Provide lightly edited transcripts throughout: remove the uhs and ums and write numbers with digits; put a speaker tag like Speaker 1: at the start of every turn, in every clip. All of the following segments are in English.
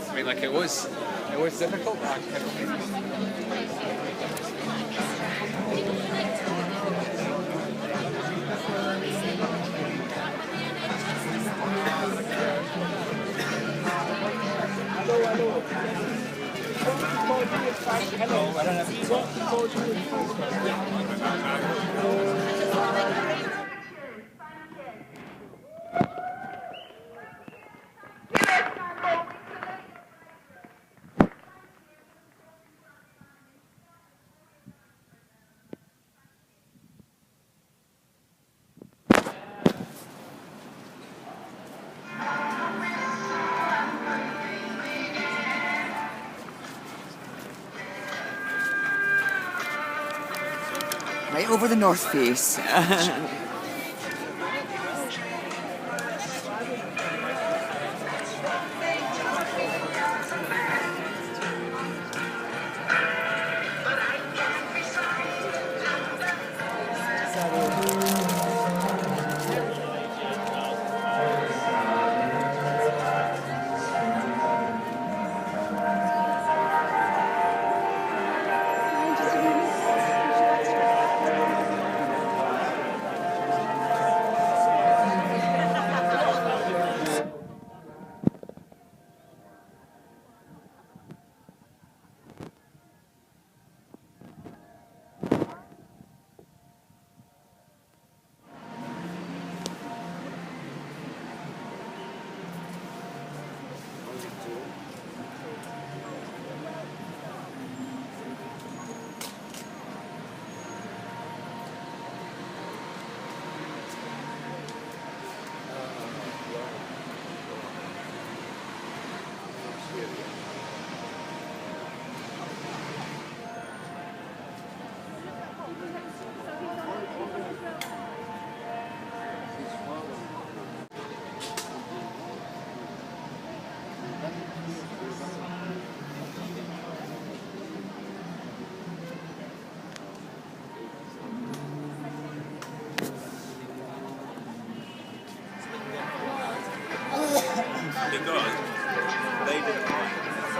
Speaker 1: I mean, like it was difficult, but I
Speaker 2: Right over the North Face.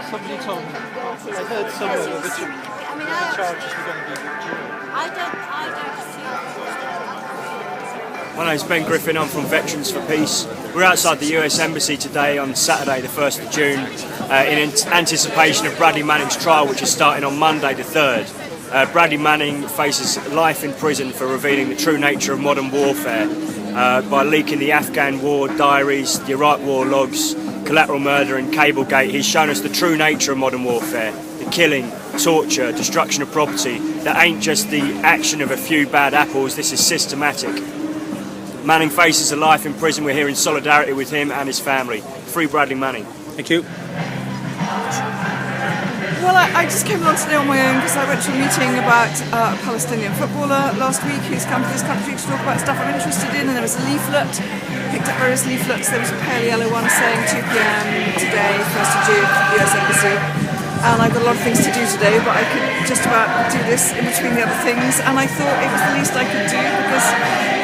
Speaker 3: Somebody told me. I heard somewhere that the charges were going to be reduced.
Speaker 4: I don't see.
Speaker 5: My name's Ben Griffin, I'm from Veterans for Peace. We're outside the US Embassy today on Saturday the 1st of June in anticipation of Bradley Manning's trial, which is starting on Monday the 3rd. Bradley Manning faces life in prison for revealing the true nature of modern warfare by leaking the Afghan war diaries, the Iraq war logs, collateral murder and Cablegate. He's shown us the true nature of modern warfare, the killing, torture, destruction of property. That ain't just the action of a few bad apples, this is systematic. Manning faces a life in prison. We're here in solidarity with him and his family. Free Bradley Manning.
Speaker 3: Thank you.
Speaker 6: Well, I just came along today on my own because I went to a meeting about a Palestinian footballer last week who's come to this country to talk about stuff I'm interested in, and there was a leaflet, picked up various leaflets. There was a pale yellow one saying 2 p.m. today, 1st of June, US Embassy. And I've got a lot of things to do today, but I could just about do this in between the other things, and I thought it was the least I could do because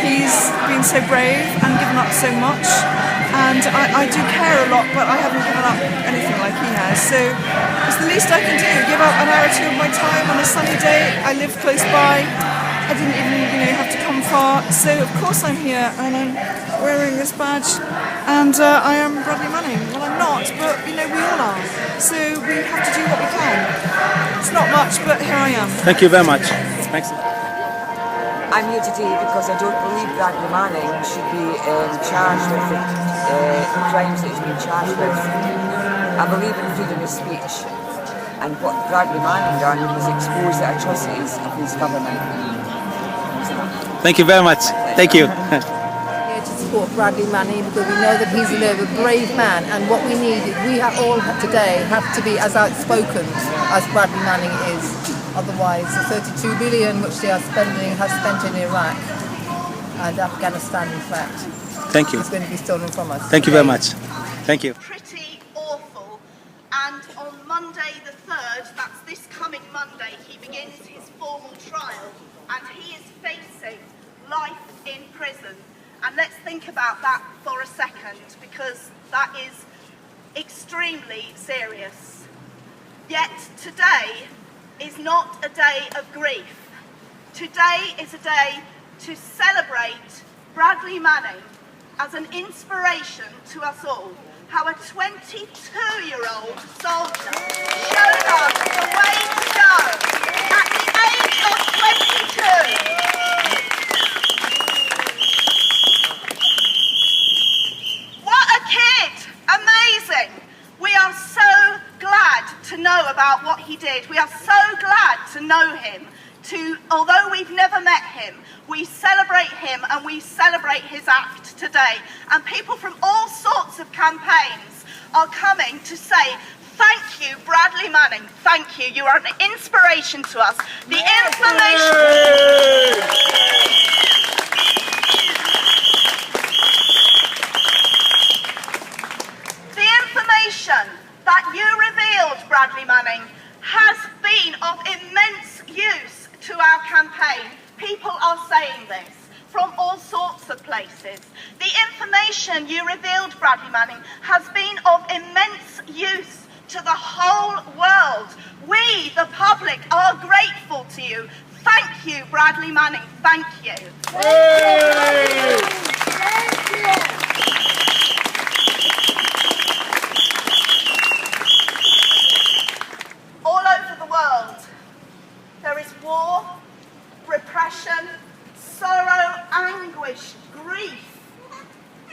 Speaker 6: he's been so brave and given up so much, and I do care a lot, but I haven't given up anything like he has, so it's the least I can do, give up an hour or two of my time on a sunny day. I live close by, I didn't even have to come far, so of course I'm here and I'm wearing this badge, and I am Bradley Manning. Well, I'm not, but we all are, so we have to do what we can. It's not much, but here I am.
Speaker 3: Thank you very much. Thanks.
Speaker 2: I'm here today because I don't believe Bradley Manning should be charged with the crimes that he's been charged with. I believe in freedom of speech, and what Bradley Manning done was expose the atrocities of his government.
Speaker 3: Thank you very much. Thank you.
Speaker 7: Here to support Bradley Manning because we know that he's a brave man, and what we need is we all today have to be as outspoken as Bradley Manning is. Otherwise, the 32 billion which they have spent in Iraq and Afghanistan, in fact,
Speaker 3: Thank you.
Speaker 7: is going to be stolen from us.
Speaker 3: Thank you very much. Thank you.
Speaker 4: Pretty awful. And on Monday the 3rd, that's this coming Monday, he begins his formal trial, and he is facing life in prison. And let's think about that for a second, because that is extremely serious. Yet today is not a day of grief. Today is a day to celebrate Bradley Manning as an inspiration to us all. How a 22-year-old soldier showed us the way to go at the age of 22. What a kid! Amazing! We are so glad to know about what he did. We are so glad to know him. Although we've never met him, we celebrate him and we celebrate his act today. And people from all sorts of campaigns are coming to say, thank you, Bradley Manning, thank you. You are an inspiration to us. The information that you revealed, Bradley Manning, has been of immense use to our campaign. People are saying this from all sorts of places. The information you revealed, Bradley Manning, has been of immense use to the whole world. We, the public, are grateful to you. Thank you, Bradley Manning. Thank you. Thank you. All over the world, there is war, repression, sorrow, anguish, grief,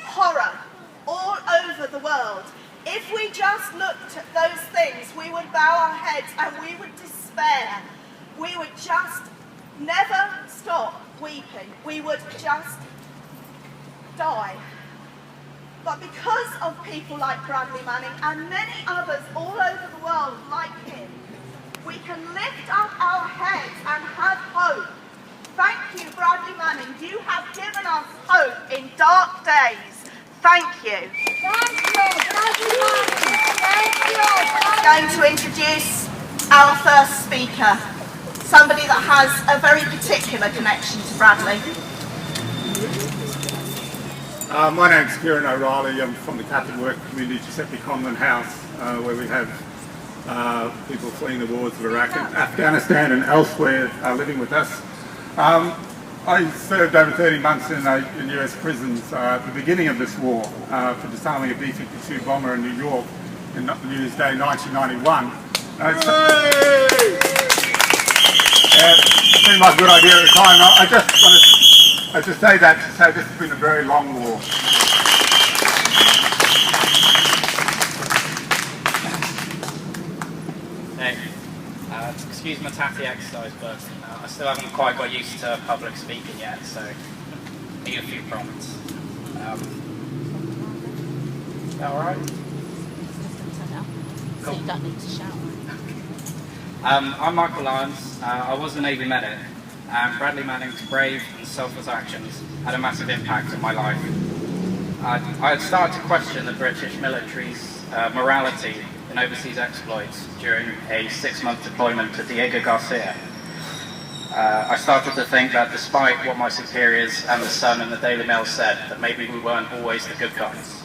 Speaker 4: horror, all over the world. If we just looked at those things, we would bow our heads and we would despair. We would just never stop weeping. We would just die. But because of people like Bradley Manning and many others all over the world like him, we can lift up our heads and have hope. Thank you, Bradley Manning. You have given us hope in dark days. Thank you. Thank you, Bradley Manning. Thank you. I'm going to introduce our first speaker, somebody that has a very particular connection to Bradley.
Speaker 8: My name's Kieran O'Reilly. I'm from the Captain Work Community, Giuseppe Conlon House, where we have people fleeing the wars of Iraq and Afghanistan and elsewhere living with us. I served over 30 months in US prisons at the beginning of this war for disarming a B-52 bomber in New York in New Year's Day 1991. It seemed like a good idea at the time. I just say that to say this has been a very long war.
Speaker 9: Hey, excuse my tatty exercise, but I still haven't quite got used to public speaking yet, so need a few prompts. Is that alright?
Speaker 10: Cool. So you don't need to shout.
Speaker 9: I'm Michael Lyons. I was a Navy medic, and Bradley Manning's brave and selfless actions had a massive impact on my life. I had started to question the British military's morality in overseas exploits during a 6-month deployment to Diego Garcia. I started to think that despite what my superiors and the Sun and the Daily Mail said, that maybe we weren't always the good guys.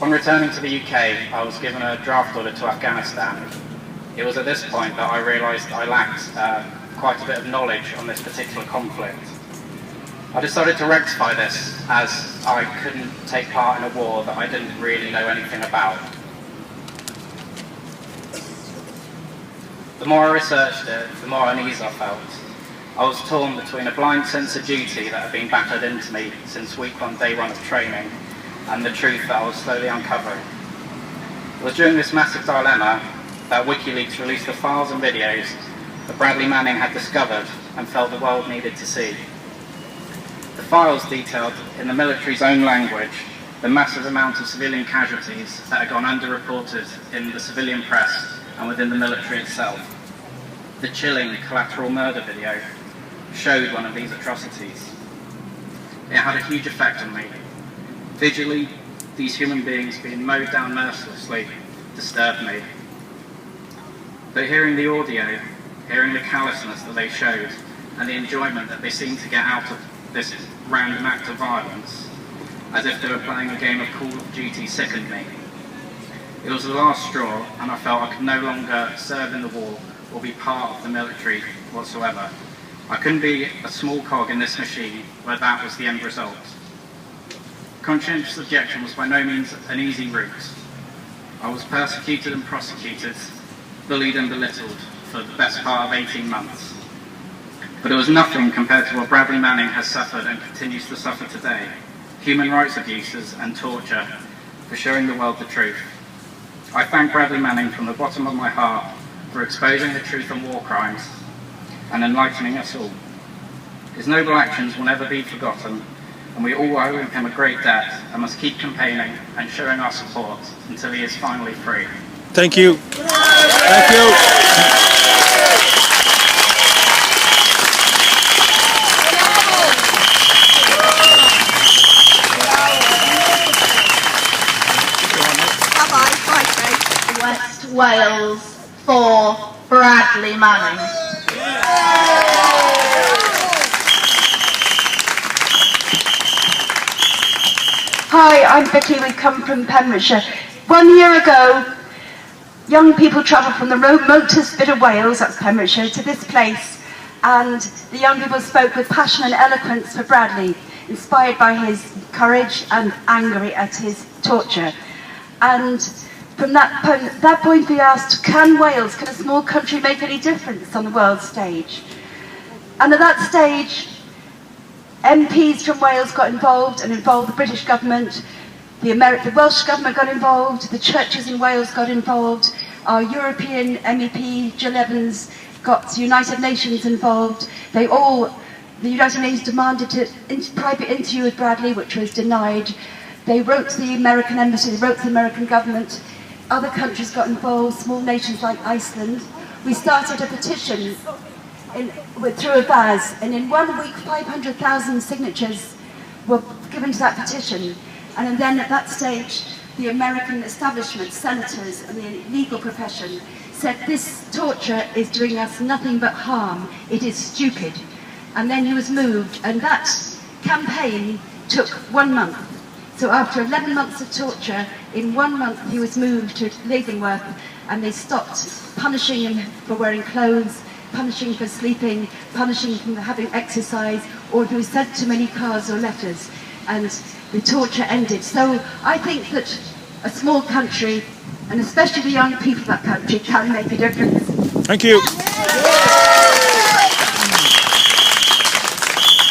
Speaker 9: On returning to the UK, I was given a draft order to Afghanistan. It was at this point that I realised I lacked quite a bit of knowledge on this particular conflict. I decided to rectify this, as I couldn't take part in a war that I didn't really know anything about. The more I researched it, the more unease I felt. I was torn between a blind sense of duty that had been battered into me since week 1, day 1 of training, and the truth that I was slowly uncovering. It was during this massive dilemma that WikiLeaks released the files and videos that Bradley Manning had discovered and felt the world needed to see. The files detailed, in the military's own language, the massive amount of civilian casualties that had gone underreported in the civilian press and within the military itself. The chilling collateral murder video showed one of these atrocities. It had a huge effect on me. Visually, these human beings being mowed down mercilessly disturbed me. But hearing the audio, hearing the callousness that they showed, and the enjoyment that they seemed to get out of this random act of violence, as if they were playing a game of Call of Duty, sickened me. It was the last straw, and I felt I could no longer serve in the war or be part of the military whatsoever. I couldn't be a small cog in this machine where that was the end result. Conscientious objection was by no means an easy route. I was persecuted and prosecuted, bullied and belittled for the best part of 18 months. But it was nothing compared to what Bradley Manning has suffered and continues to suffer today. Human rights abuses and torture for showing the world the truth. I thank Bradley Manning from the bottom of my heart for exposing the truth on war crimes and enlightening us all. His noble actions will never be forgotten, and we all owe him a great debt and must keep campaigning and showing our support until he is finally free.
Speaker 3: Thank you. Thank you.
Speaker 4: West Wales for Bradley Manning.
Speaker 10: Hi, I'm Vicky. We come from Pembrokeshire. 1 year ago, young people travelled from the remotest bit of Wales, that's Pembrokeshire, to this place, and the young people spoke with passion and eloquence for Bradley, inspired by his courage and angry at his torture. And from that point we asked, can Wales, can a small country make any difference on the world stage? And at that stage, MPs from Wales got involved and involved the British government, the Welsh government got involved, the churches in Wales got involved, our European MEP, Jill Evans, got the United Nations involved. The United Nations demanded a private interview with Bradley, which was denied. They wrote to the American embassy, they wrote to the American government. Other countries got involved, small nations like Iceland. We started a petition through a Vaz, and in 1 week 500,000 signatures were given to that petition. And then at that stage, the American establishment, senators and the legal profession said this torture is doing us nothing but harm, it is stupid. And then he was moved, and that campaign took 1 month. So after 11 months of torture, in 1 month he was moved to Leavenworth, and they stopped punishing him for wearing clothes, punishing for sleeping, punishing for having exercise, or if he was sent to many cards or letters, and the torture ended. So I think that a small country, and especially the young people of that country, can make a difference.
Speaker 3: Thank you.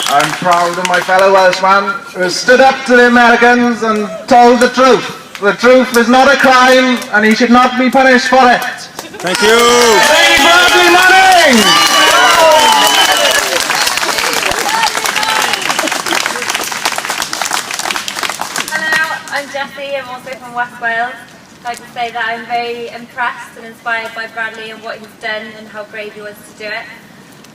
Speaker 11: I'm proud of my fellow Welshman who stood up to the Americans and told the truth. The truth is not a crime and he should not be punished for it.
Speaker 3: Thank you.
Speaker 11: Free Bradley Manning!
Speaker 12: Hello, I'm Jessie. I'm also from West Wales. I'd like to say that I'm very impressed and inspired by Bradley and what he's done and how brave he was to do it.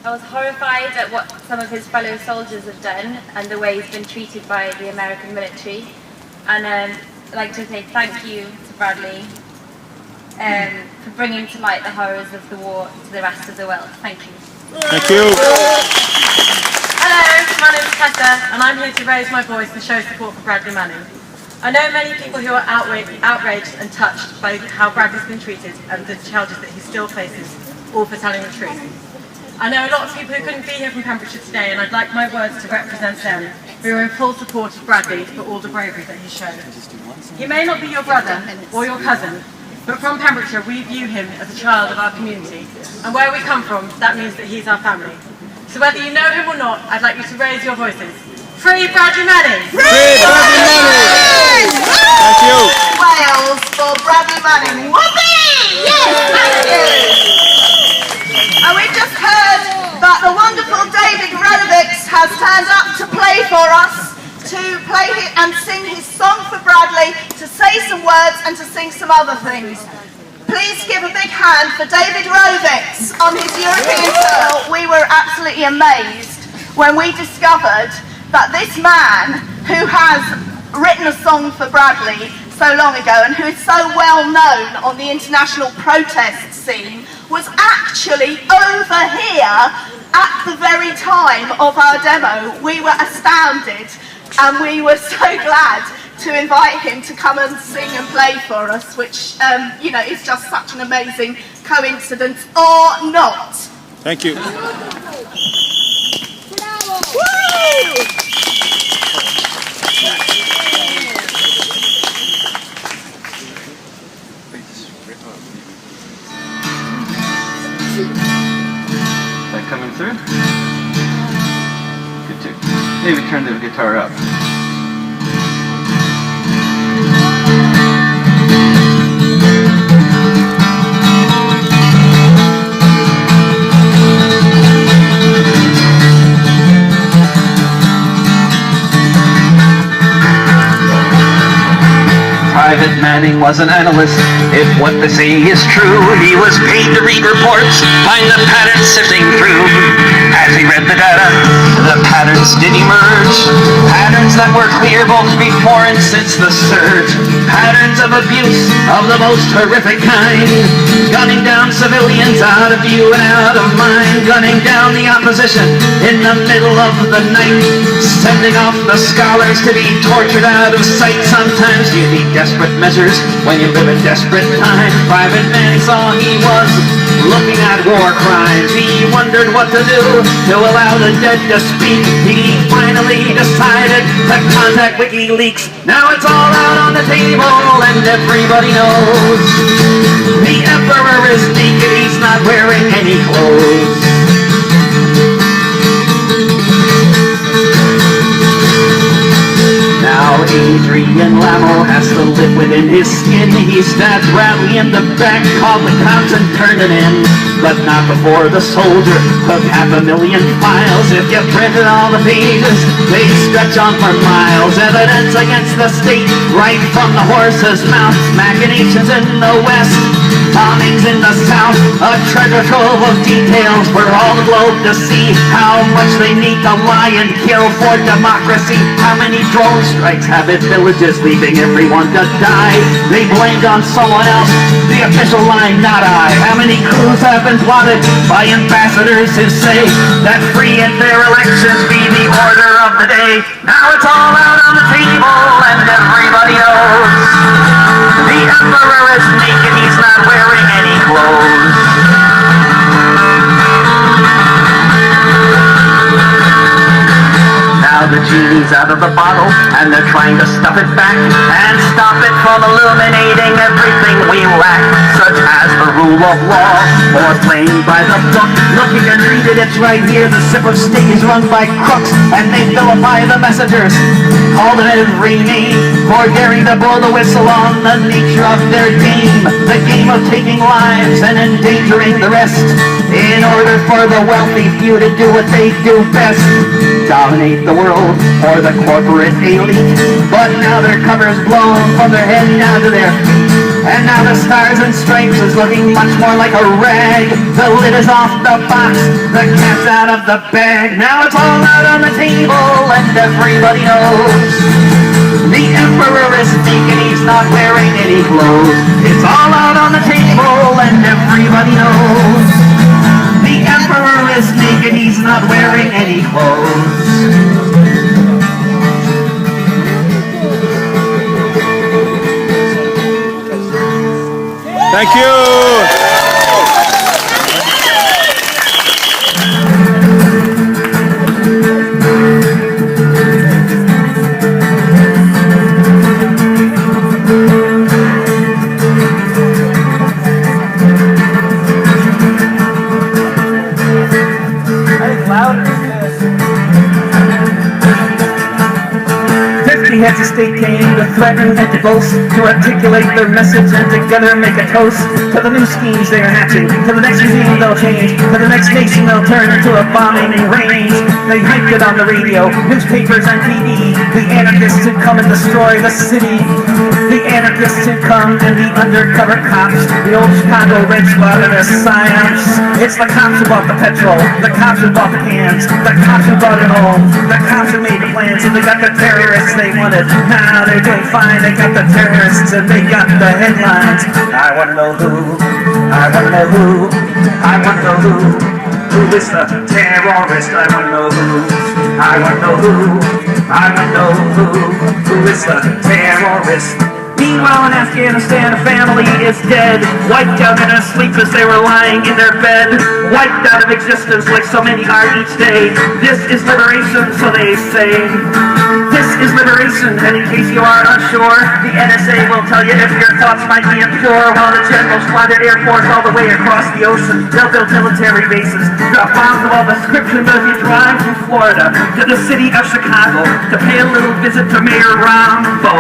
Speaker 12: I was horrified at what some of his fellow soldiers have done and the way he's been treated by the American military. And I'd like to say thank you to Bradley for bringing to light the horrors of the war to the rest of the world. Thank you.
Speaker 3: Thank you.
Speaker 13: Hello, my name is Tessa and I'm here to raise my voice and show support for Bradley Manning. I know many people who are outraged and touched by how Bradley's been treated and the charges that he still faces, all for telling the truth. I know a lot of people who couldn't be here from Pembrokeshire today, and I'd like my words to represent them, who are in full support of Bradley for all the bravery that he's shown. He may not be your brother or your cousin, but from Pembrokeshire we view him as a child of our community, and where we come from, that means that he's our family. So whether you know him or not, I'd like you to raise your voices. Free Bradley Manning!
Speaker 3: Free Bradley Manning! Thank you.
Speaker 4: Wales for Bradley Manning. Whoopee! Yes, thank you. And we've just heard that the wonderful David Rodovix has turned up to play for us, to play and sing his song for Bradley, to say some words and to sing some other things. Please give a big hand for David Rodovix on his European tour. We were absolutely amazed when we discovered that this man who has written a song for Bradley so long ago and who is so well known on the international protest scene was actually over here at the very time of our demo. We were astounded and we were so glad to invite him to come and sing and play for us, which, you know, is just such an amazing coincidence, or not.
Speaker 3: Thank you.
Speaker 14: That coming through? Good too. Maybe turn the guitar up.
Speaker 15: Private Manning was an analyst. If what they say is true, he was paid to read reports, find the patterns sifting through. As he read the data, the patterns did emerge. Patterns that were clear both before and since the surge. Patterns of abuse of the most horrific kind. Gunning down civilians out of view and out of mind. Gunning down the opposition in the middle of the night. Sending off the scholars to be tortured out of sight. Sometimes you need desperate measures when you live in desperate times. Private Manning saw he was looking at war crimes. He wondered what to do to allow the dead to speak. He finally decided to contact WikiLeaks. Now it's all out on the table and everybody knows the emperor is naked, he's not wearing any clothes. Now Adrian Lamel has to live within his skin. He stabbed Bradley in the back, called the cops and turned it in. But not before the soldier took 500,000 files. If you printed all the pages, they stretch on for miles. Evidence against the state, right from the horse's mouth. Machinations in the west, bombings in the south. A treasure trove of details for all the globe to see. How much they need to lie and kill for democracy. How many drone strikes have hit villages, leaving everyone to die. They blamed on someone else, the official line, not I. How many coups have been plotted by ambassadors who say that free and fair elections be the order of the day. Now it's all out on the table and everybody knows the emperor is naked, he's not wearing any clothes. Now the genie's out of the bottle and they're trying to stuff it back and stop it from illuminating everything we lack, such as the rule of law or playing by the book. Look, you can read it, it's right here. The ship of state is run by crooks and they vilify the messengers, call them every name for daring to blow the whistle on the nature of their game. The game of taking lives and endangering the rest in order for the wealthy few to do what they do best, dominate the world or the corporate elite. But now their cover's blown from their head down to their feet, and now the stars and stripes is looking much more like a rag. The lid is off the box, the cat's out of the bag. Now it's all out on the table and everybody knows the emperor is naked, he's not wearing any clothes. It's all out on the table and everybody knows the emperor is naked, he's not wearing any clothes.
Speaker 3: Thank you.
Speaker 15: Heads of state came to threaten and to boast, to articulate their message and together make a toast to the new schemes they are hatching, to the next regime they'll change, to the next nation they'll turn into a bombing range. They hyped it on the radio, newspapers and TV, the anarchists who come and destroy the city, the anarchists who come and the undercover cops, the old Chicago red squad and their psyops. It's the cops who bought the petrol, the cops who bought the cans, the cops who brought it home, the cops who made the plans, and they got the terrorists they wanted. Now they're doing fine, they got the terrorists and they got the headlines. I wanna know who, I wanna know who, I wanna know who is the terrorist, I wanna know who. I want to know who is the terrorist. Meanwhile in Afghanistan, a family is dead, wiped out in a sleep as they were lying in their bed, wiped out of existence like so many are each day. This is liberation, so they say. This is liberation, and in case you are unsure, the NSA will tell you if your thoughts might be impure, while the generals fly their Air Force all the way across the ocean. They'll build military bases, drop bombs of all description as you drive from Florida to the city of Chicago to pay a little visit to Mayor Rambo.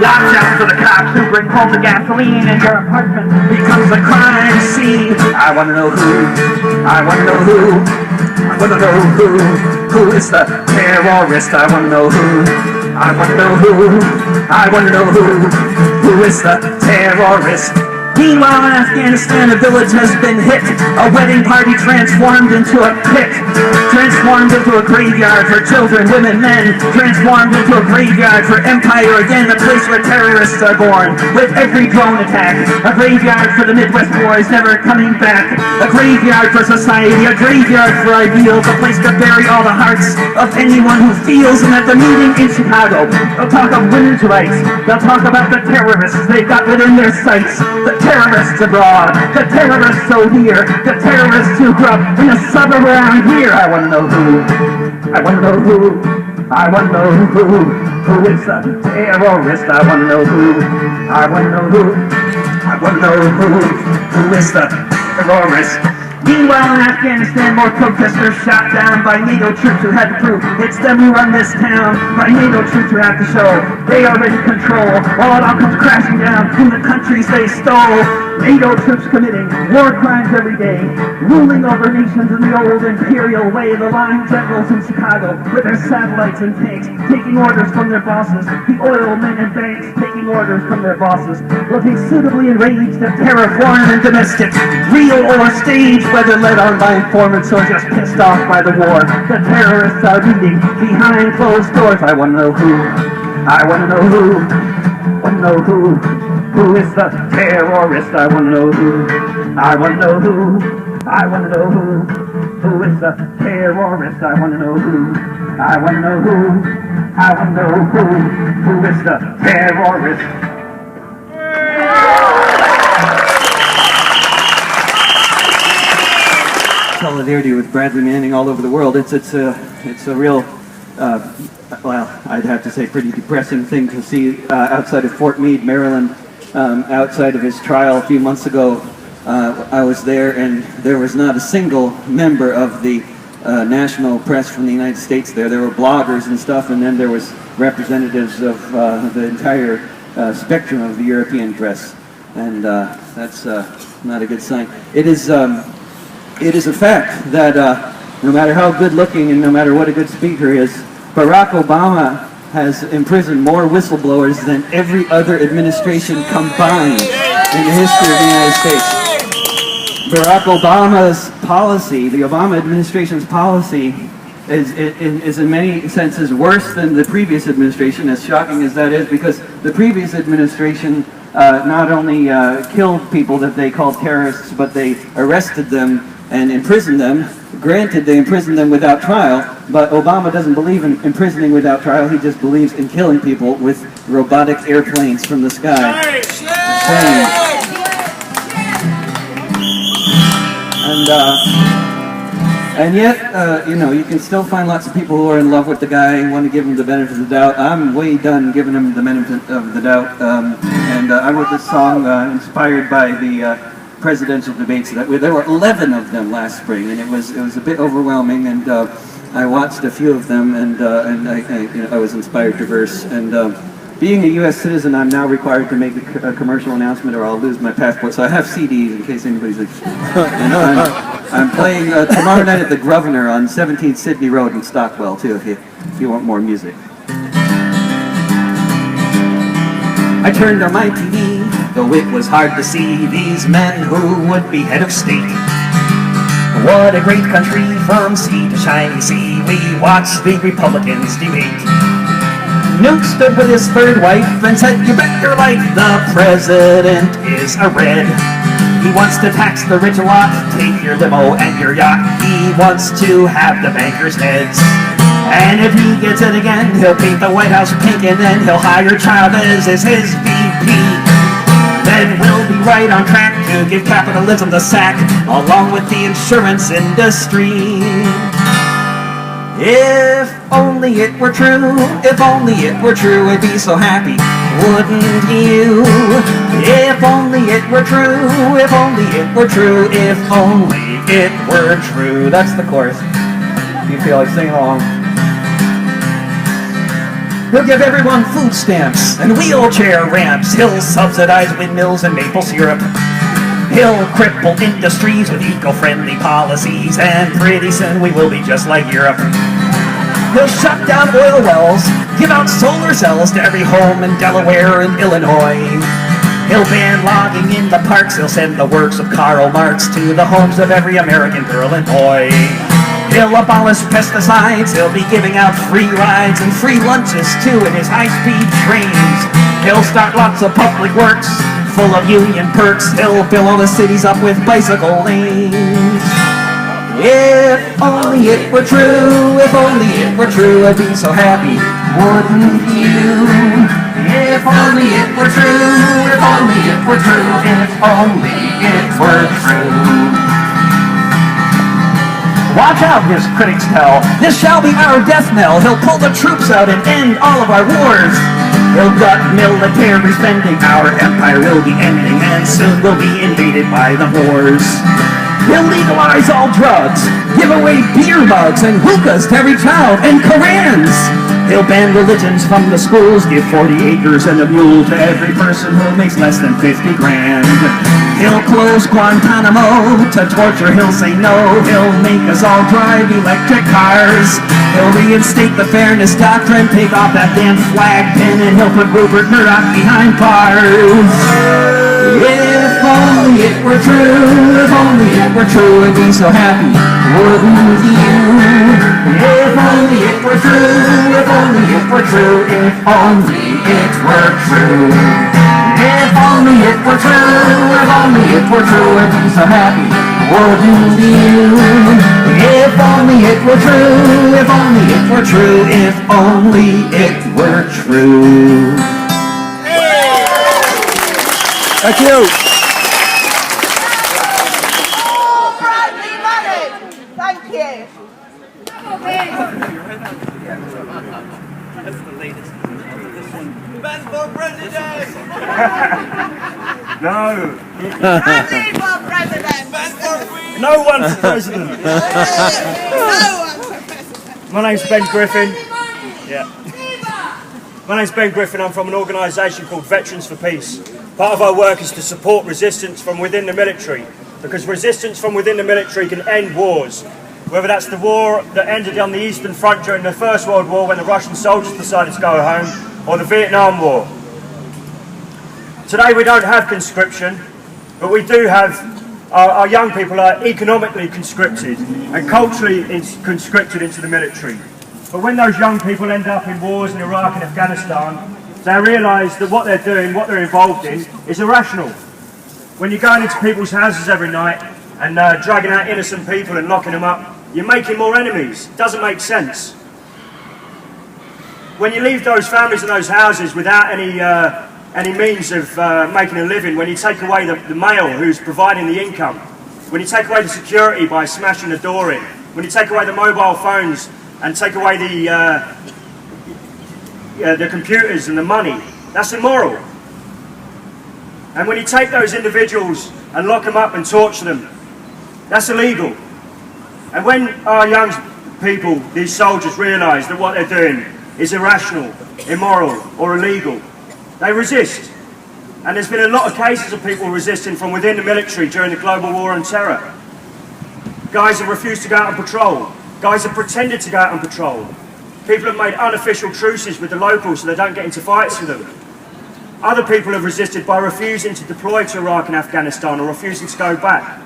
Speaker 15: Watch out for the cops who bring home the gasoline, and your apartment becomes a crime scene. I want to know who, I want to know who, I want to know who is the terrorist. I want to know who, I want to know who, I want to know who is the terrorist. Meanwhile in Afghanistan, a village has been hit, a wedding party transformed into a pit, transformed into a graveyard for children, women, men, transformed into a graveyard for empire again, a place where terrorists are born, with every drone attack, a graveyard for the Midwest boys never coming back, a graveyard for society, a graveyard for ideals, a place to bury all the hearts of anyone who feels. And at the meeting in Chicago, they'll talk of women's rights, they'll talk about the terrorists they've got within their sights, the terrorists abroad, the terrorists over here, the terrorists who grew up in a suburb around here. I want to know who, I want to know who, I want to know who is the terrorist. I want to know who, I want to know who, I want to know who is the terrorist. Meanwhile in Afghanistan, more protesters shot down by NATO troops who had to prove it's them who run this town, by NATO troops who have to show they already control, while it all comes crashing down in the countries they stole. NATO troops committing war crimes every day, ruling over nations in the old imperial way. The line generals in Chicago with their satellites and tanks, taking orders from their bosses. The oil men and banks taking orders from their bosses. Looking suitably enraged at terror, foreign and domestic, real or staged, whether led on by informants or just pissed off by the war. The terrorists are meeting behind closed doors. I want to know who, I want to know who, I want to know who is the terrorist. I want to know who, I want to know who, I want to know who is the terrorist. I want to know who, I want to know who, I want to know who is the terrorist.
Speaker 16: Solidarity with Bradley Manning all over the world. It's a real, well, I'd have to say pretty depressing thing to see outside of Fort Meade, Maryland, outside of his trial a few months ago. I was there, and there was not a single member of the national press from the United States there. There were bloggers and stuff, and then there was representatives of the entire spectrum of the European press, and that's not a good sign. It is a fact that no matter how good looking and no matter what a good speaker is, Barack Obama has imprisoned more whistleblowers than every other administration combined in the history of the United States. Barack Obama's policy, the Obama administration's policy, is in many senses worse than the previous administration, as shocking as that is, because the previous administration not only killed people that they called terrorists, but they arrested them and imprisoned them. Granted, they imprisoned them without trial, but Obama doesn't believe in imprisoning without trial. He just believes in killing people with robotic airplanes from the sky. And yet, you know, you can still find lots of people who are in love with the guy and want to give him the benefit of the doubt. I'm way done giving him the benefit of the doubt. And I wrote this song inspired by the presidential debates. There were 11 of them last spring, and it was a bit overwhelming. And I watched a few of them, and I was inspired to verse. And being a U.S. citizen, I'm now required to make a commercial announcement, or I'll lose my passport. So I have CDs in case anybody's like. I'm playing tomorrow night at the Grosvenor on 17th Sydney Road in Stockwell too, if you want more music. I turned on my TV, though it was hard to see these men who would be head of state. What a great country from sea to shining sea. We watched the Republicans debate. Newt stood with his third wife and said, "You bet your life the president is a red. He wants to tax the rich a lot, take your limo and your yacht. He wants to have the bankers' heads."
Speaker 15: And if he gets it again, he'll paint the White House pink, and then he'll hire Chavez as his VP. Then we'll be right on track to give capitalism the sack, along with the insurance industry. If only it were true, if only it were true, I'd be so happy, wouldn't you? If only it were true, if only it were true, if only it were true. That's the chorus. If you feel like singing along. He'll give everyone food stamps and wheelchair ramps. He'll subsidize windmills and maple syrup. He'll cripple industries with eco-friendly policies, and pretty soon we will be just like Europe. He'll shut down oil wells, give out solar cells to every home in Delaware and Illinois. He'll ban logging in the parks, he'll send the works of Karl Marx to the homes of every American girl and boy. He'll abolish pesticides, he'll be giving out free rides and free lunches too in his high-speed trains. He'll start lots of public works, full of union perks. He'll fill all the cities up with bicycle lanes. If only it were true, if only it were true, I'd be so happy, wouldn't you? If only it were true, if only it were true, if only it were true. Watch out, his critics tell, this shall be our death knell. He'll pull the troops out and end all of our wars. He'll gut military spending, our empire will be ending, and soon we'll be invaded by the Moors. He'll legalize all drugs, give away beer mugs and hookahs to every child, and Korans. He'll ban religions from the schools, give 40 acres and a mule to every person who makes less than 50 grand. He'll close Guantanamo to torture, he'll say no. He'll make us all drive electric cars. He'll reinstate the fairness doctrine, take off that damn flag pin, and he'll put Rupert Murdoch behind bars. If only it were true, if only it were true, I'd be so happy, wouldn't you? If only it were true, if only it were true, if only it were true. If only it were true, if only it were true, I'd be so happy, wouldn't you? If only it were true, if only it were true, if only it were true.
Speaker 5: Thank you.
Speaker 4: Oh, Bradley Manning! Thank you.
Speaker 5: That's the latest.
Speaker 3: Ben for president!
Speaker 5: No.
Speaker 4: Bradley for president!
Speaker 3: Ben for queen!
Speaker 5: No one for president.
Speaker 4: No one for president!
Speaker 5: My name's Ben Griffin. Yeah. My name's Ben Griffin. I'm from an organisation called Veterans for Peace. Part of our work is to support resistance from within the military, because resistance from within the military can end wars. Whether that's the war that ended on the Eastern Front during the First World War when the Russian soldiers decided to go home, or the Vietnam War. Today we don't have conscription, but we do have, our young people are economically conscripted and culturally conscripted into the military. But when those young people end up in wars in Iraq and Afghanistan, they realise that what they're doing, what they're involved in, is irrational. When you're going into people's houses every night and dragging out innocent people and locking them up, you're making more enemies. It doesn't make sense. When you leave those families in those houses without any means of making a living, when you take away the male who's providing the income, when you take away the security by smashing the door in, when you take away the mobile phones and take away the computers and the money, that's immoral. And when you take those individuals and lock them up and torture them, that's illegal. And when our young people, these soldiers, realise that what they're doing is irrational, immoral or illegal, they resist. And there's been a lot of cases of people resisting from within the military during the global war on terror. Guys have refused to go out on patrol. Guys have pretended to go out on patrol. People have made unofficial truces with the locals so they don't get into fights with them. Other people have resisted by refusing to deploy to Iraq and Afghanistan or refusing to go back.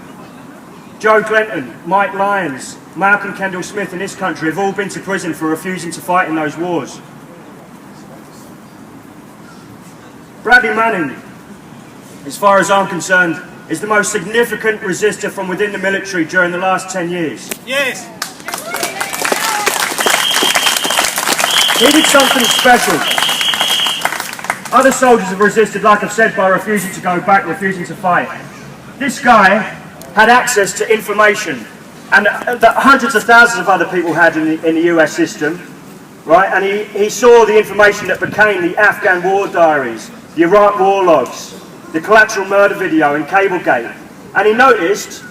Speaker 5: Joe Glenton, Mike Lyons, Malcolm Kendall Smith in this country have all been to prison for refusing to fight in those wars. Bradley Manning, as far as I'm concerned, is the most significant resistor from within the military during the last 10 years.
Speaker 3: Yes!
Speaker 5: He did something special. Other soldiers have resisted, like I've said, by refusing to go back, refusing to fight. This guy had access to information, and that hundreds of thousands of other people had in the US system, right? And he saw the information that became the Afghan war diaries, the Iraq war logs, the collateral murder video in Cablegate. And he noticed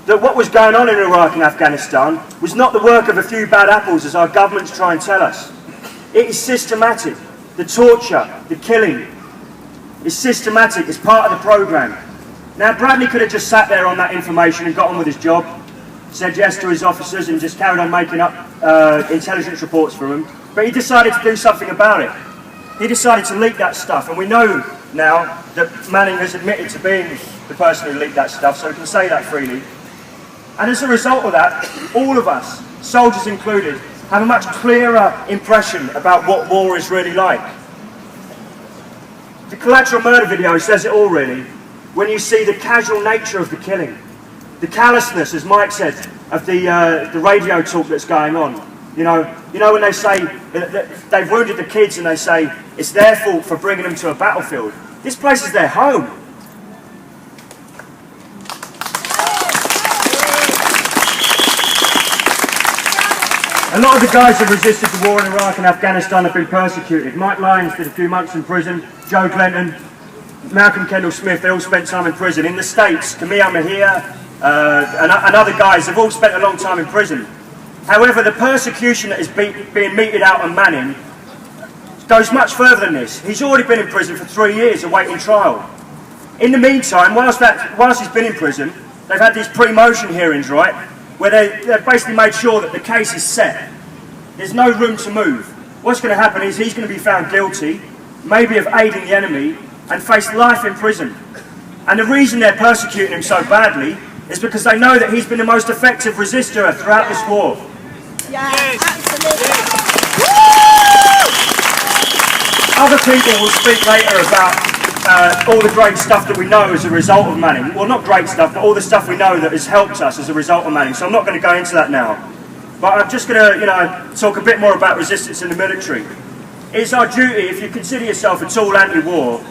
Speaker 5: that what was going on in Iraq and Afghanistan was not the work of a few bad apples, as our governments try and tell us. It is systematic. The torture, the killing is systematic, it's part of the programme. Now Bradley could have just sat there on that information and got on with his job, said yes to his officers and just carried on making up intelligence reports for them, but he decided to do something about it. He decided to leak that stuff, and we know now that Manning has admitted to being the person who leaked that stuff, so we can say that freely. And as a result of that, all of us, soldiers included, have a much clearer impression about what war is really like. The collateral murder video says it all really, when you see the casual nature of the killing, the callousness, as Mike said, of the radio talk that's going on. You know when they say that they've wounded the kids and they say it's their fault for bringing them to a battlefield. This place is their home. A lot of the guys who resisted the war in Iraq and Afghanistan have been persecuted. Mike Lyons did a few months in prison, Joe Glenton, Malcolm Kendall Smith, they all spent time in prison. In the States, Camille Mejia and other guys have all spent a long time in prison. However, the persecution that is being meted out on Manning goes much further than this. He's already been in prison for 3 years awaiting trial. In the meantime, whilst he's been in prison, they've had these pre-motion hearings, right? Where they've basically made sure that the case is set. There's no room to move. What's going to happen is he's going to be found guilty, maybe of aiding the enemy, and face life in prison. And the reason they're persecuting him so badly is because they know that he's been the most effective resistor throughout this war.
Speaker 4: Yes, absolutely.
Speaker 5: Other people will speak later about all the great stuff that we know as a result of Manning. Well, not great stuff, but all the stuff we know that has helped us as a result of Manning. So I'm not going to go into that now. But I'm just going to, talk a bit more about resistance in the military. It's our duty, if you consider yourself at all anti-war,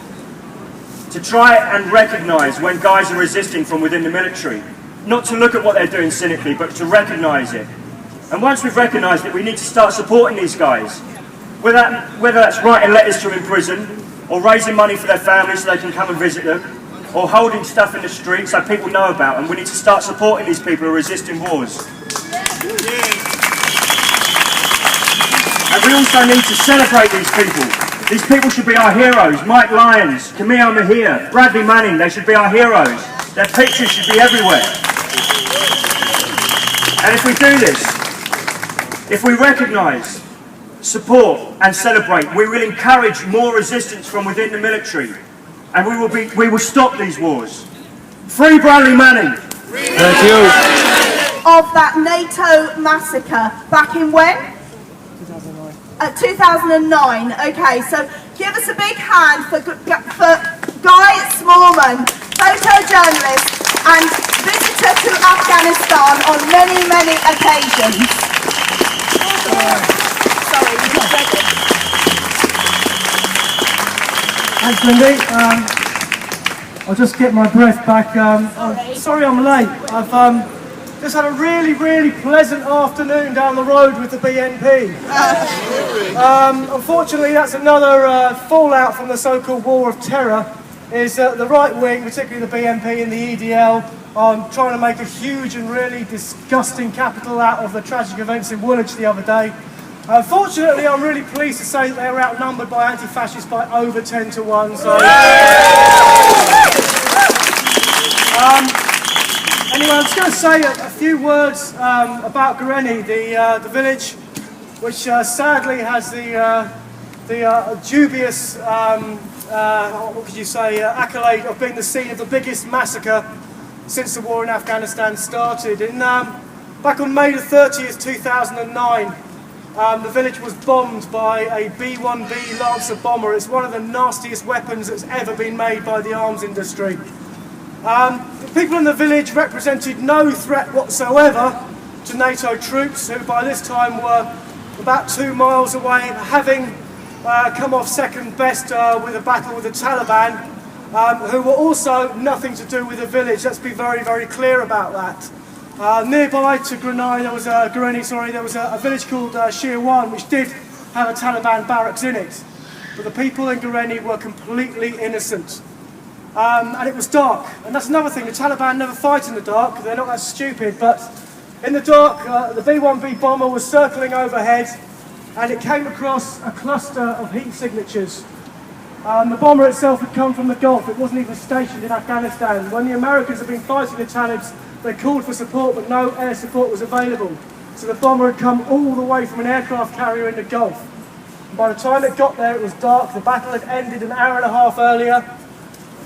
Speaker 5: to try and recognise when guys are resisting from within the military. Not to look at what they're doing cynically, but to recognise it. And once we've recognised it, we need to start supporting these guys. Whether that's writing letters to them in prison, or raising money for their families so they can come and visit them, or holding stuff in the streets so people know about them. We need to start supporting these people who are resisting wars. And we also need to celebrate these people. These people should be our heroes. Mike Lyons, Camille Mejia, Bradley Manning, they should be our heroes. Their pictures should be everywhere. And if we do this, if we recognise, support and celebrate, we will encourage more resistance from within the military, and we will stop these wars. Free Bradley Manning!
Speaker 4: Thank you. Of that NATO massacre back in when? 2009. Okay, so give us a big hand for Guy Smallman, photojournalist and visitor to Afghanistan on many, many occasions.
Speaker 17: Thanks, Lindy. I'll just get my breath back. Sorry I'm late. I've just had a really, really pleasant afternoon down the road with the BNP. Unfortunately, that's another fallout from the so-called war of terror, is the right wing, particularly the BNP and the EDL, are trying to make a huge and really disgusting capital out of the tragic events in Woolwich the other day. Fortunately, I'm really pleased to say that they were outnumbered by anti-fascists by over 10 to 1. So, anyway, I'm just going to say a few words about Gureni, the village, which sadly has the dubious, what could you say, accolade of being the scene of the biggest massacre since the war in Afghanistan started. Back on May the 30th, 2009. The village was bombed by a B-1B Lancer bomber. It's one of the nastiest weapons that's ever been made by the arms industry. The people in the village represented no threat whatsoever to NATO troops, who by this time were about 2 miles away, having come off second best with a battle with the Taliban, who were also nothing to do with the village. Let's be very, very clear about that. Nearby to Grenai, there was a village called Jowon, which did have a Taliban barracks in it. But the people in Grenai were completely innocent. And it was dark. And that's another thing, the Taliban never fight in the dark, they're not that stupid, but in the dark, the B-1B bomber was circling overhead, and it came across a cluster of heat signatures. The bomber itself had come from the Gulf, it wasn't even stationed in Afghanistan. When the Americans had been fighting the Talibs, they called for support, but no air support was available. So the bomber had come all the way from an aircraft carrier in the Gulf. And by the time it got there, it was dark, the battle had ended an hour and a half earlier,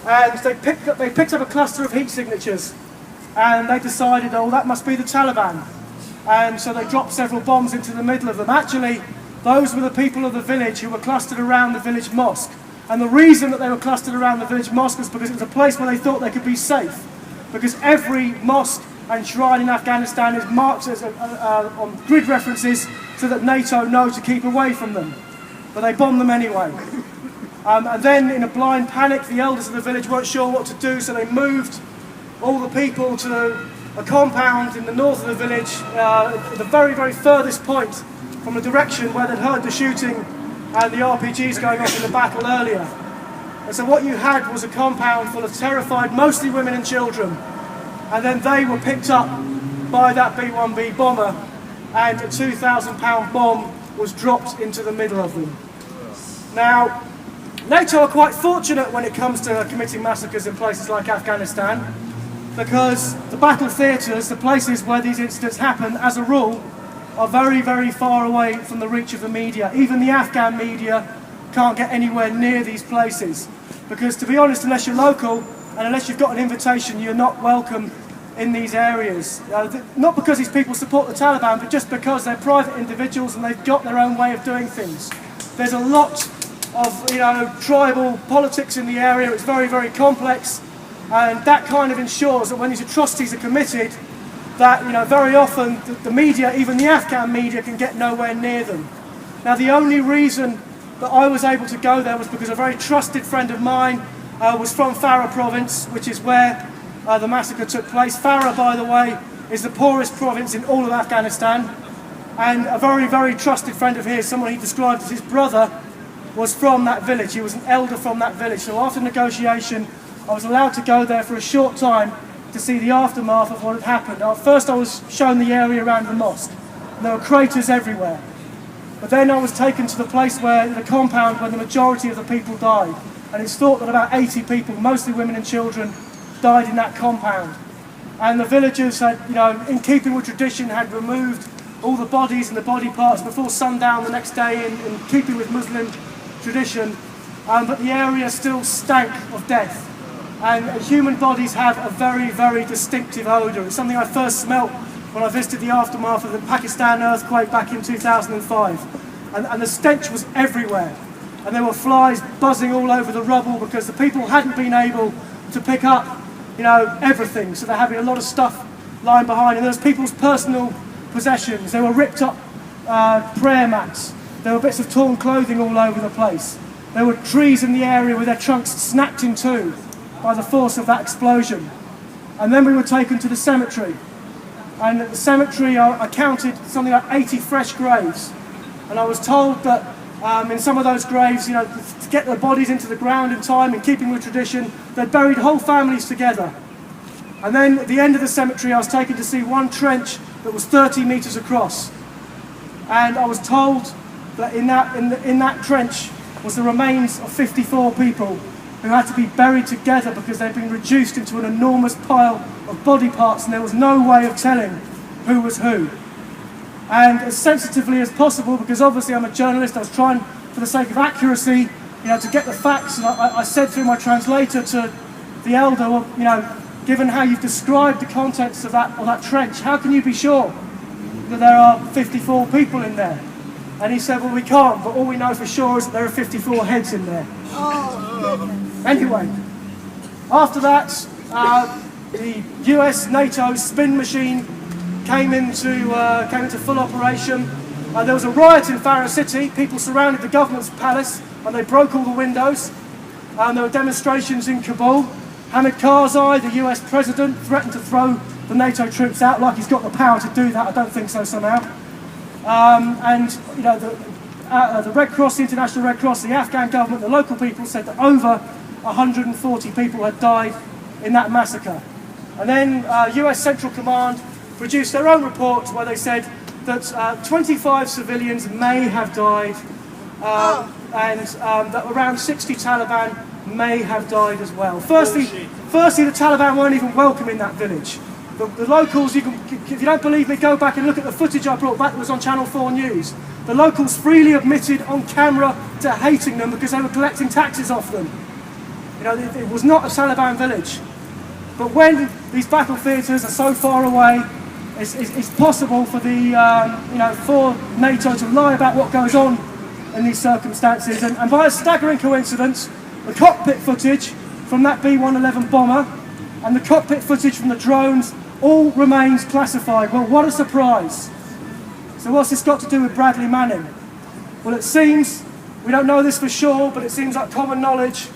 Speaker 17: and they picked up a cluster of heat signatures, and they decided, oh, that must be the Taliban. And so they dropped several bombs into the middle of them. Actually, those were the people of the village who were clustered around the village mosque. And the reason that they were clustered around the village mosque was because it was a place where they thought they could be safe. Because every mosque and shrine in Afghanistan is marked as on grid references so that NATO know to keep away from them. But they bombed them anyway. And then, in a blind panic, the elders of the village weren't sure what to do, so they moved all the people to a compound in the north of the village, the very, very furthest point from the direction where they'd heard the shooting and the RPGs going off in the battle earlier. And so what you had was a compound full of terrified, mostly women and children, and then they were picked up by that B-1B bomber, and a 2,000-pound bomb was dropped into the middle of them. Now, NATO are quite fortunate when it comes to committing massacres in places like Afghanistan, because the battle theatres, the places where these incidents happen, as a rule, are very, very far away from the reach of the media. Even the Afghan media can't get anywhere near these places. Because, to be honest, unless you're local, and unless you've got an invitation, you're not welcome in these areas. Not because these people support the Taliban, but just because they're private individuals and they've got their own way of doing things. There's a lot of, tribal politics in the area. It's very, very complex. And that kind of ensures that when these atrocities are committed, that very often the media, even the Afghan media, can get nowhere near them. Now, the only reason that I was able to go there was because a very trusted friend of mine was from Farah province, which is where the massacre took place. Farah, by the way, is the poorest province in all of Afghanistan, and a very, very trusted friend of his, someone he described as his brother, was from that village. He was an elder from that village. So after negotiation, I was allowed to go there for a short time to see the aftermath of what had happened. At first I was shown the area around the mosque, and there were craters everywhere. But then I was taken to the place where, the compound where the majority of the people died. And it's thought that about 80 people, mostly women and children, died in that compound. And the villagers had, in keeping with tradition, had removed all the bodies and the body parts before sundown the next day in keeping with Muslim tradition. But the area still stank of death. And human bodies have a very, very distinctive odour. It's something I first smelt when I visited the aftermath of the Pakistan earthquake back in 2005. And the stench was everywhere. And there were flies buzzing all over the rubble because the people hadn't been able to pick up, everything. So they're having a lot of stuff lying behind. And there was people's personal possessions. There were ripped up prayer mats. There were bits of torn clothing all over the place. There were trees in the area with their trunks snapped in two by the force of that explosion. And then we were taken to the cemetery. And at the cemetery I counted something like 80 fresh graves. And I was told that in some of those graves, to get their bodies into the ground in time, in keeping with tradition, they'd buried whole families together. And then at the end of the cemetery I was taken to see one trench that was 30 metres across. And I was told that in that trench was the remains of 54 people who had to be buried together because they'd been reduced into an enormous pile of body parts, and there was no way of telling who was who. And as sensitively as possible, because obviously I'm a journalist, I was trying, for the sake of accuracy, to get the facts, and I said through my translator to the elder, well, given how you've described the contents of that trench, how can you be sure that there are 54 people in there? And he said, well, we can't, but all we know for sure is that there are 54 heads in there. Anyway, after that, the US NATO spin machine came into full operation. There was a riot in Farah City. People surrounded the government's palace and they broke all the windows. There were demonstrations in Kabul. Hamid Karzai, the US president, threatened to throw the NATO troops out, like he's got the power to do that. I don't think so somehow. And you know, the Red Cross, the International Red Cross, the Afghan government, the local people said that over 140 people had died in that massacre. And then US Central Command produced their own report where they said that 25 civilians may have died and that around 60 Taliban may have died as well. Firstly, the Taliban weren't even welcome in that village. The locals, if you don't believe me, go back and look at the footage I brought back that was on Channel 4 News. The locals freely admitted on camera to hating them because they were collecting taxes off them. You know, it was not a Taliban village. But when these battle theatres are so far away, it's possible for for NATO to lie about what goes on in these circumstances. And by a staggering coincidence, the cockpit footage from that B-111 bomber and the cockpit footage from the drones all remains classified. Well, what a surprise. So what's this got to do with Bradley Manning? Well, it seems, we don't know this for sure, but it seems like common knowledge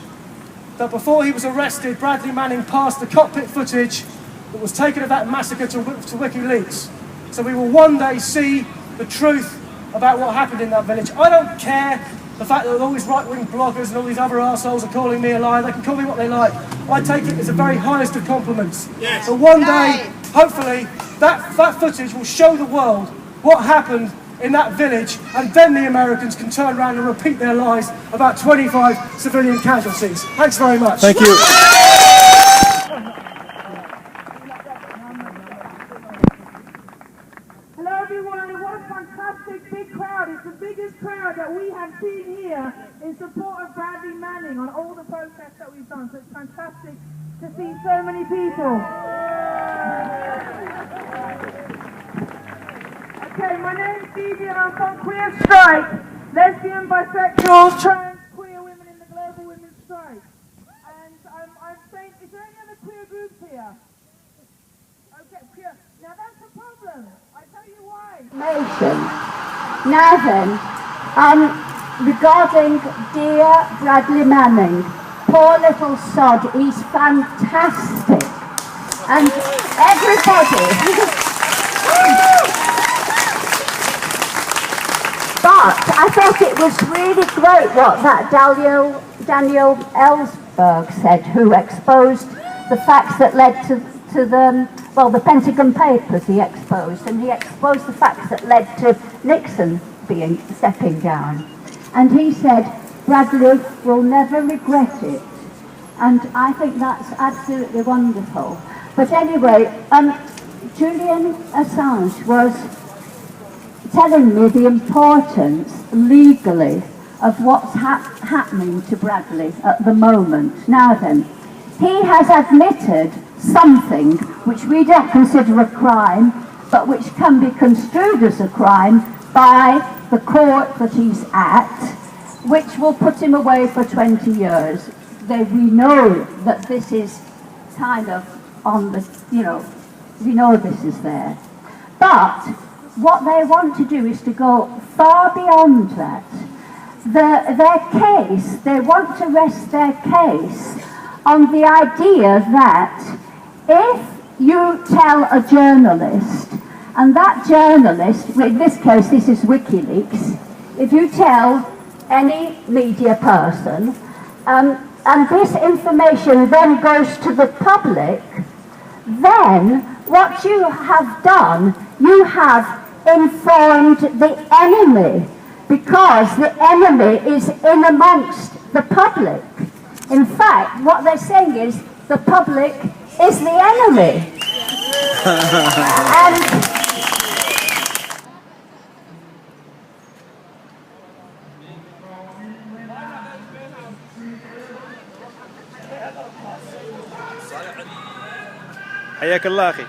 Speaker 17: that before he was arrested, Bradley Manning passed the cockpit footage that was taken of that massacre to WikiLeaks. So we will one day see the truth about what happened in that village. I don't care the fact that all these right-wing bloggers and all these other arseholes are calling me a liar. They can call me what they like. I take it as the very highest of compliments. Yes. But one day, hopefully, that footage will show the world what happened in that village, and then the Americans can turn around and repeat their lies about 25 civilian casualties. Thanks very much.
Speaker 3: Thank you.
Speaker 18: Hello everyone, what a fantastic big crowd. It's the biggest crowd that we have seen here in support of Bradley Manning on all the protests that we've done. So it's fantastic to see so many people. Okay, my name's Phoebe and I'm from Queer Strike, lesbian, bisexual, trans, queer women in the Global Women's Strike. And I'm saying, is there any other queer groups here? Okay, queer. Now that's the problem. I tell you why.
Speaker 19: Now then, regarding dear Bradley Manning, poor little sod, he's fantastic. And everybody... But I thought it was really great what that Daniel Ellsberg said, who exposed the facts that led to the Pentagon Papers he exposed, and he exposed the facts that led to Nixon stepping down. And he said, Bradley will never regret it. And I think that's absolutely wonderful. But anyway, Julian Assange was telling me the importance legally of what's happening to Bradley at the moment. Now then, he has admitted something which we don't consider a crime, but which can be construed as a crime by the court that he's at, which will put him away for 20 years. We know that this is kind of on the, we know this is there. But what they want to do is to go far beyond that. Their case, they want to rest their case on the idea that if you tell a journalist, and that journalist, in this case this is WikiLeaks, if you tell any media person, and this information then goes to the public, then what you have done, you have informed the enemy, because the enemy is in amongst the public. In fact, what they're saying is the public is the enemy. And
Speaker 3: حياك الله أخي.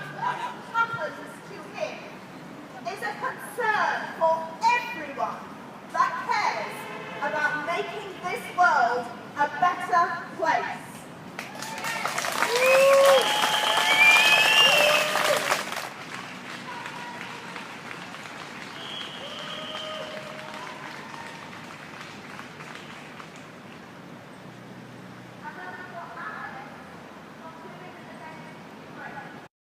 Speaker 4: Is a concern for everyone that cares about making this world a better place.